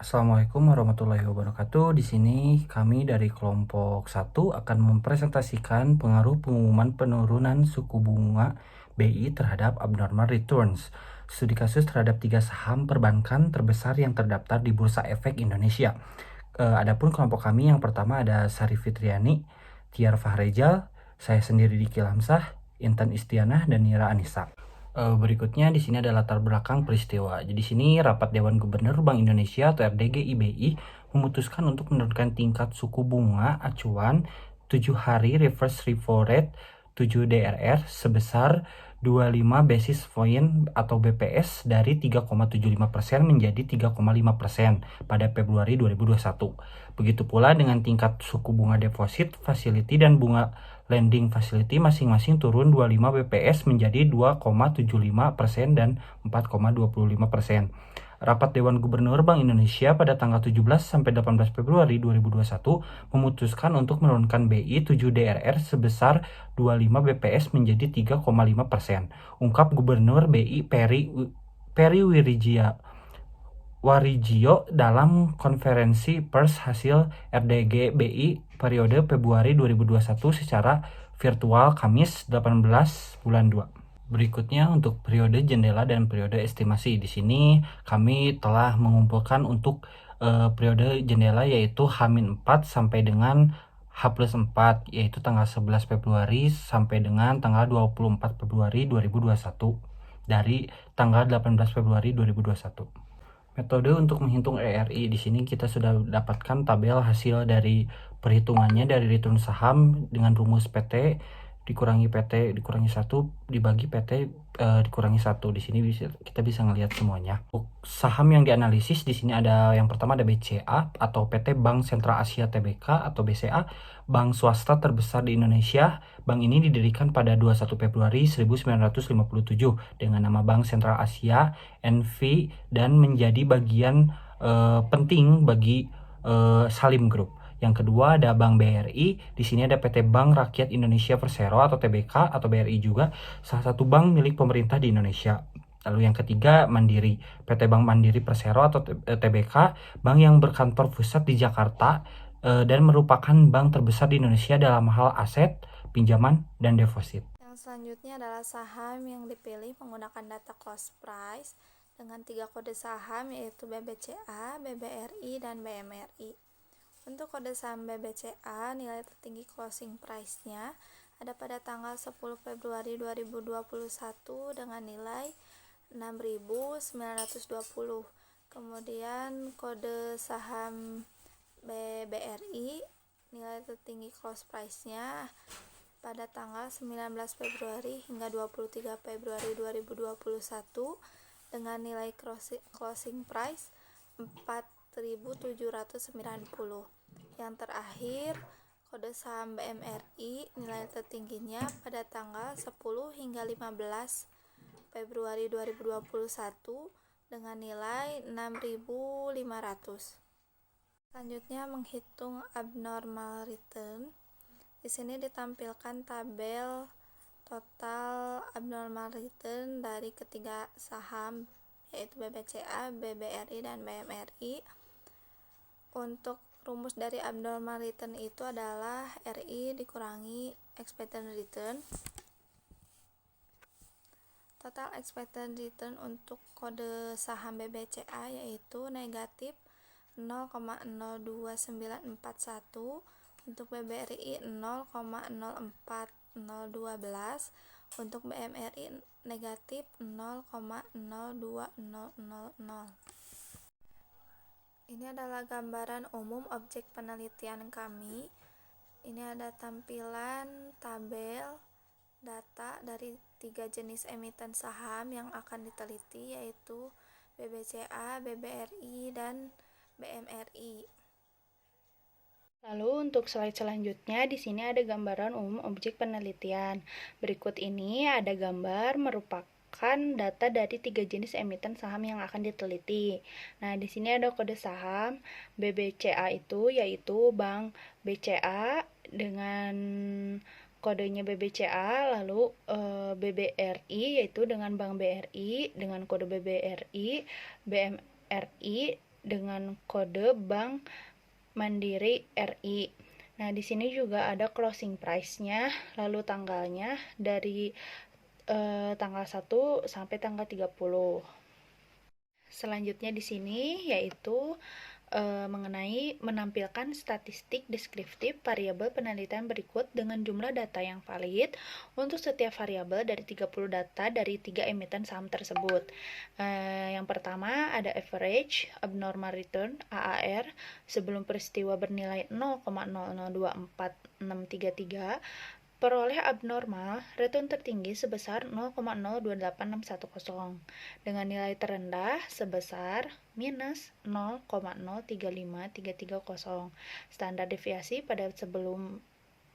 Assalamualaikum warahmatullahi wabarakatuh. Di sini kami dari kelompok 1 akan mempresentasikan pengaruh pengumuman penurunan suku bunga BI terhadap abnormal returns. Studi kasus terhadap 3 saham perbankan terbesar yang terdaftar di Bursa Efek Indonesia. Adapun kelompok kami yang pertama ada Sari Fitriani, Tiar Fahrejal, saya sendiri Diki Lamsah, Intan Istianah, dan Nira Anissa. Berikutnya di sini ada latar belakang peristiwa. Jadi di sini rapat Dewan Gubernur Bank Indonesia atau RDG IBI memutuskan untuk menurunkan tingkat suku bunga acuan 7 hari reverse repo rate 7 DRR sebesar 25 basis point atau BPS dari 3,75% menjadi 3,5% pada Februari 2021. Begitu pula dengan tingkat suku bunga deposit facility dan bunga lending facility masing-masing turun 25 BPS menjadi 2,75% dan 4,25%. Rapat Dewan Gubernur Bank Indonesia pada tanggal 17 sampai 18 Februari 2021 memutuskan untuk menurunkan BI 7 DRR sebesar 25 BPS menjadi 3,5%. Ungkap Gubernur BI Peri Warijio dalam konferensi pers hasil RDG BI periode Februari 2021 secara virtual Kamis 18 bulan 2. Berikutnya untuk periode jendela dan periode estimasi. Di sini kami telah mengumpulkan untuk periode jendela yaitu H-4 sampai dengan H+4 yaitu tanggal 11 Februari sampai dengan tanggal 24 Februari 2021 dari tanggal 18 Februari 2021. Metode untuk menghitung ERI di sini kita sudah dapatkan tabel hasil dari perhitungannya dari return saham dengan rumus PT dikurangi PT dikurangi 1 dibagi PT dikurangi 1. Di sini kita bisa ngelihat semuanya. Untuk saham yang dianalisis di sini ada yang pertama ada BCA atau PT Bank Sentral Asia Tbk atau BCA, bank swasta terbesar di Indonesia. Bank ini didirikan pada 21 Februari 1957 dengan nama Bank Sentral Asia NV dan menjadi bagian penting bagi Salim Group. Yang kedua ada Bank BRI. Di sini ada PT Bank Rakyat Indonesia Persero atau TBK atau BRI juga, salah satu bank milik pemerintah di Indonesia. Lalu yang ketiga Mandiri, PT Bank Mandiri Persero atau TBK, bank yang berkantor pusat di Jakarta dan merupakan bank terbesar di Indonesia dalam hal aset, pinjaman, dan deposit. Yang selanjutnya adalah saham yang dipilih menggunakan data close price dengan 3 kode saham yaitu BBCA, BBRI, dan BMRI. Untuk kode saham BBCA, nilai tertinggi closing price-nya ada pada tanggal 10 Februari 2021 dengan nilai 6.920. Kemudian kode saham BBRI, nilai tertinggi close price-nya pada tanggal 19 Februari hingga 23 Februari 2021 dengan nilai closing price 4.790. Yang terakhir, kode saham BMRI nilai tertingginya pada tanggal 10 hingga 15 Februari 2021 dengan nilai 6.500. Selanjutnya menghitung abnormal return. Di sini ditampilkan tabel total abnormal return dari ketiga saham yaitu BBCA, BBRI, dan BMRI. Untuk rumus dari abnormal return itu adalah RI dikurangi expected return. Total expected return untuk kode saham BBCA yaitu negatif 0,02941, untuk BBRI 0,04012, untuk BMRI negatif 0,02000. Ini adalah gambaran umum objek penelitian kami. Ini ada tampilan tabel data dari 3 jenis emiten saham yang akan diteliti yaitu BBCA, BBRI, dan BMRI. Lalu untuk slide selanjutnya di sini ada gambaran umum objek penelitian. Berikut ini ada gambar merupakan data dari 3 jenis emiten saham yang akan diteliti. Nah, di sini ada kode saham BBCA itu yaitu Bank BCA dengan kodenya BBCA, lalu BBRI yaitu dengan Bank BRI dengan kode BBRI, BMRI dengan kode Bank Mandiri RI. Nah, di sini juga ada closing price-nya, lalu tanggalnya dari tanggal 1 sampai tanggal 30. Selanjutnya di sini yaitu mengenai menampilkan statistik deskriptif variabel penelitian berikut dengan jumlah data yang valid untuk setiap variabel dari 30 data dari 3 emiten saham tersebut. Yang pertama ada average abnormal return AAR sebelum peristiwa bernilai 0,002463. Peroleh abnormal return tertinggi sebesar 0,028610 dengan nilai terendah sebesar minus 0,035330. Standar deviasi pada sebelum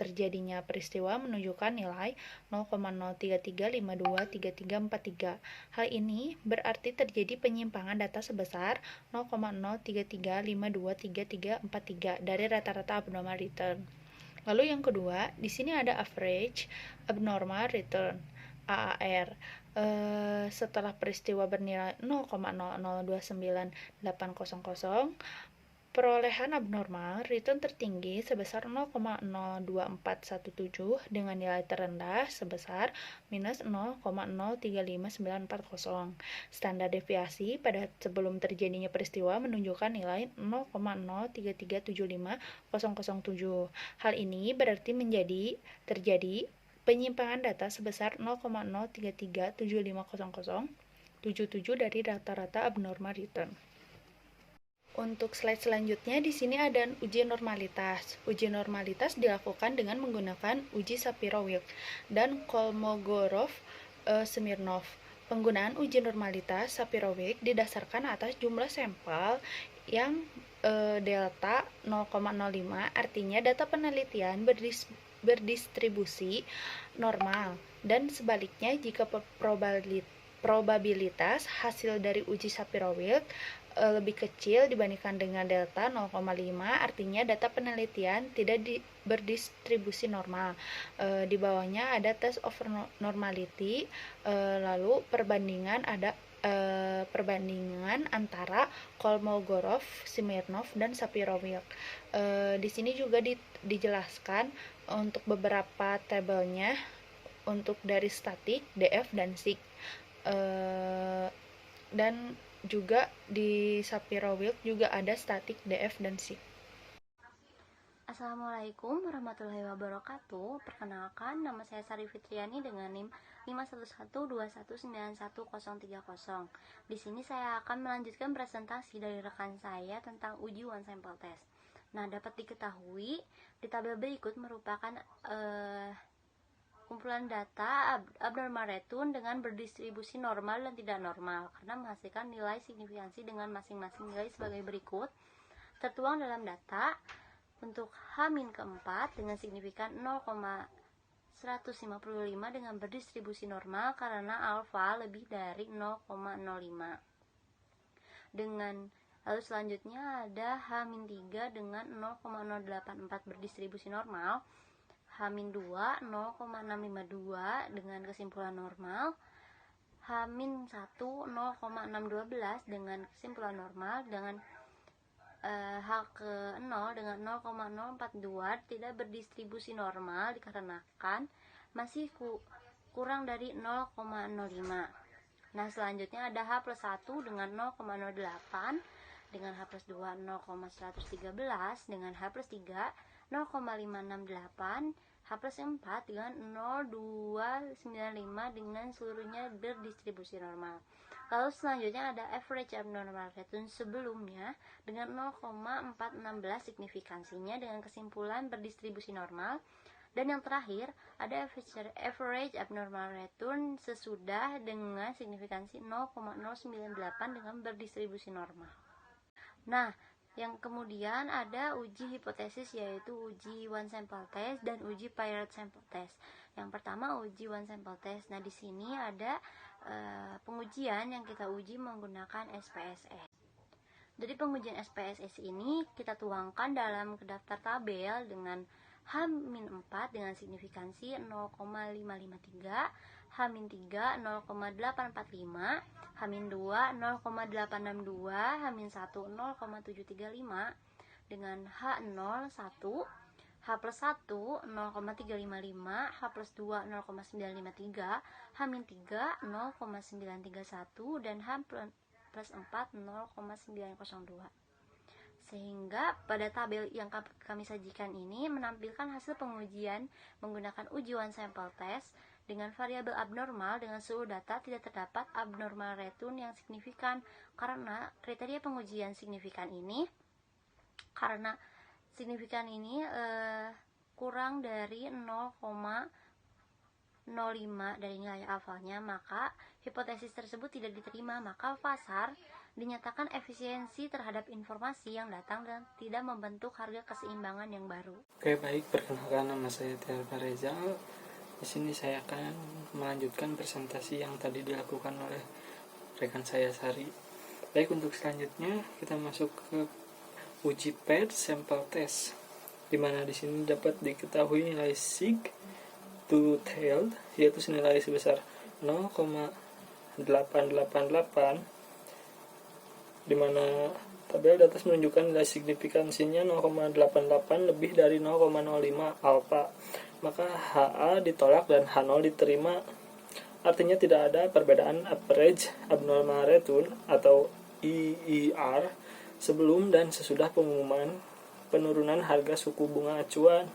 terjadinya peristiwa menunjukkan nilai 0,033523343. Hal ini berarti terjadi penyimpangan data sebesar 0,033523343 dari rata-rata abnormal return. Lalu yang kedua, di sini ada average abnormal return AAR. Setelah peristiwa bernilai 0,0029800, perolehan abnormal return tertinggi sebesar 0,02417 dengan nilai terendah sebesar minus 0,035940. Standar deviasi pada sebelum terjadinya peristiwa menunjukkan nilai 0,033750007. Hal ini berarti terjadi penyimpangan data sebesar 0,033750077 dari rata-rata abnormal return. Untuk slide selanjutnya di sini ada uji normalitas. Uji normalitas dilakukan dengan menggunakan uji Shapiro-Wilk dan Kolmogorov-Smirnov. Penggunaan uji normalitas Shapiro-Wilk didasarkan atas jumlah sampel yang delta 0,05, artinya data penelitian berdistribusi normal, dan sebaliknya jika probabilitas hasil dari uji Shapiro-Wilk lebih kecil dibandingkan dengan delta 0,5, artinya data penelitian tidak berdistribusi normal. Di bawahnya ada test over normality, lalu perbandingan antara Kolmogorov, Smirnov, dan Shapiro-Wilk. Di sini juga dijelaskan untuk beberapa tabelnya untuk dari statik, DF, dan SIG. Dan juga di Shapiro-Wilk juga ada statik, DF, dan SIG. Assalamualaikum warahmatullahi wabarakatuh. Perkenalkan, nama saya Sari Fitriani dengan NIM 51121919030. Di sini saya akan melanjutkan presentasi dari rekan saya tentang uji one sample test. Nah, dapat diketahui di tabel berikut merupakan kumpulan data abnormal return dengan berdistribusi normal dan tidak normal karena menghasilkan nilai signifikansi dengan masing-masing nilai sebagai berikut. Tertuang dalam data untuk H-4 dengan signifikan 0,155 dengan berdistribusi normal karena alfa lebih dari 0,05. Lalu selanjutnya ada H-3 dengan 0,084 berdistribusi normal, H-2 0,652 dengan kesimpulan normal, H-1 0,612 dengan kesimpulan normal, dengan H-0 dengan 0,042 tidak berdistribusi normal dikarenakan masih kurang dari 0,05. Nah, selanjutnya ada H+1 dengan 0,08, dengan H+2 0,113, dengan H+3 0,568, H+4 dengan 0,295 dengan seluruhnya berdistribusi normal. Lalu selanjutnya ada average abnormal return sebelumnya dengan 0,416 signifikansinya dengan kesimpulan berdistribusi normal. Dan yang terakhir ada average abnormal return sesudah dengan signifikansi 0,098 dengan berdistribusi normal. Nah, yang kemudian ada uji hipotesis yaitu uji one sample test dan uji paired sample test. Yang pertama uji one sample test. Nah, di sini ada pengujian yang kita uji menggunakan SPSS. Dari pengujian SPSS ini kita tuangkan dalam daftar tabel dengan H-4 dengan signifikansi 0,553, H-3 0,845, H-2 0,862, H-1 0,735, dengan H0 1, H+1 0,355, H+2 0,953, H-3 0,931, dan H+4 0,902. Sehingga pada tabel yang kami sajikan ini menampilkan hasil pengujian menggunakan ujian sampel test dengan variabel abnormal dengan seluruh data tidak terdapat abnormal return yang signifikan. Karena kriteria pengujian signifikan ini kurang dari 0,05 dari nilai alfanya, maka hipotesis tersebut tidak diterima. Maka pasar dinyatakan efisiensi terhadap informasi yang datang dan tidak membentuk harga keseimbangan yang baru. Oke, baik, perkenalkan, nama saya Tiara Rezal. Di sini saya akan melanjutkan presentasi yang tadi dilakukan oleh rekan saya Sari. Baik, untuk selanjutnya kita masuk ke uji paired sample test, di mana di sini dapat diketahui nilai sig to tailed, yaitu senilai sebesar 0,888, di mana tabel di atas menunjukkan nilai signifikansinya 0,88 lebih dari 0,05 alfa. Maka HA ditolak dan H0 diterima. Artinya tidak ada perbedaan average abnormal return atau EER sebelum dan sesudah pengumuman penurunan harga suku bunga acuan.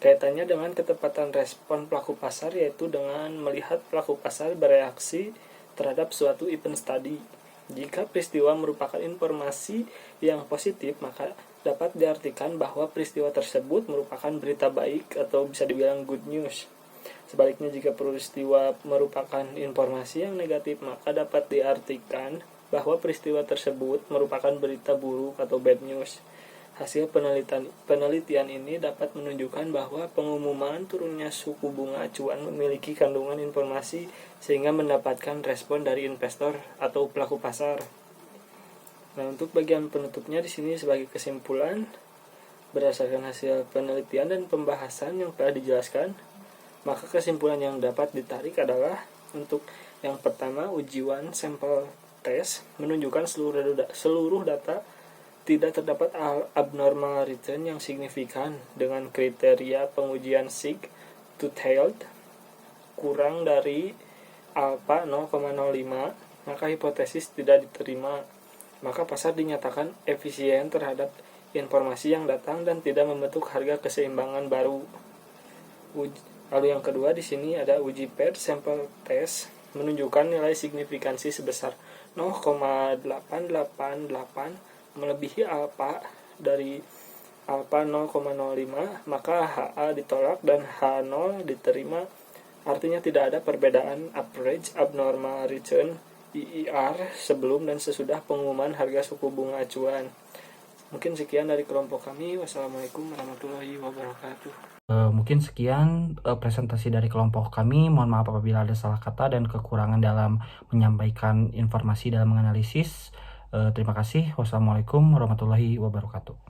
Kaitannya dengan ketepatan respon pelaku pasar, yaitu dengan melihat pelaku pasar bereaksi terhadap suatu event study. Jika peristiwa merupakan informasi yang positif, maka dapat diartikan bahwa peristiwa tersebut merupakan berita baik atau bisa dibilang good news. Sebaliknya, jika peristiwa merupakan informasi yang negatif, maka dapat diartikan bahwa peristiwa tersebut merupakan berita buruk atau bad news. Hasil penelitian ini dapat menunjukkan bahwa pengumuman turunnya suku bunga acuan memiliki kandungan informasi sehingga mendapatkan respon dari investor atau pelaku pasar. Nah, untuk bagian penutupnya di sini sebagai kesimpulan, berdasarkan hasil penelitian dan pembahasan yang telah dijelaskan, maka kesimpulan yang dapat ditarik adalah untuk yang pertama, ujian sampel test menunjukkan seluruh data tidak terdapat abnormal return yang signifikan dengan kriteria pengujian sig to tailed kurang dari alpha 0,05, maka hipotesis tidak diterima. Maka pasar dinyatakan efisien terhadap informasi yang datang dan tidak membentuk harga keseimbangan baru. Lalu yang kedua di sini ada uji paired sample test menunjukkan nilai signifikansi sebesar 0,888 melebihi alfa dari alfa 0,05, maka HA ditolak dan H0 diterima. Artinya tidak ada perbedaan average abnormal return EER sebelum dan sesudah pengumuman harga suku bunga acuan. Mungkin sekian dari kelompok kami. Wassalamualaikum warahmatullahi wabarakatuh. Mungkin sekian presentasi dari kelompok kami. Mohon maaf apabila ada salah kata dan kekurangan dalam menyampaikan informasi dalam menganalisis. Terima kasih. Wassalamualaikum warahmatullahi wabarakatuh.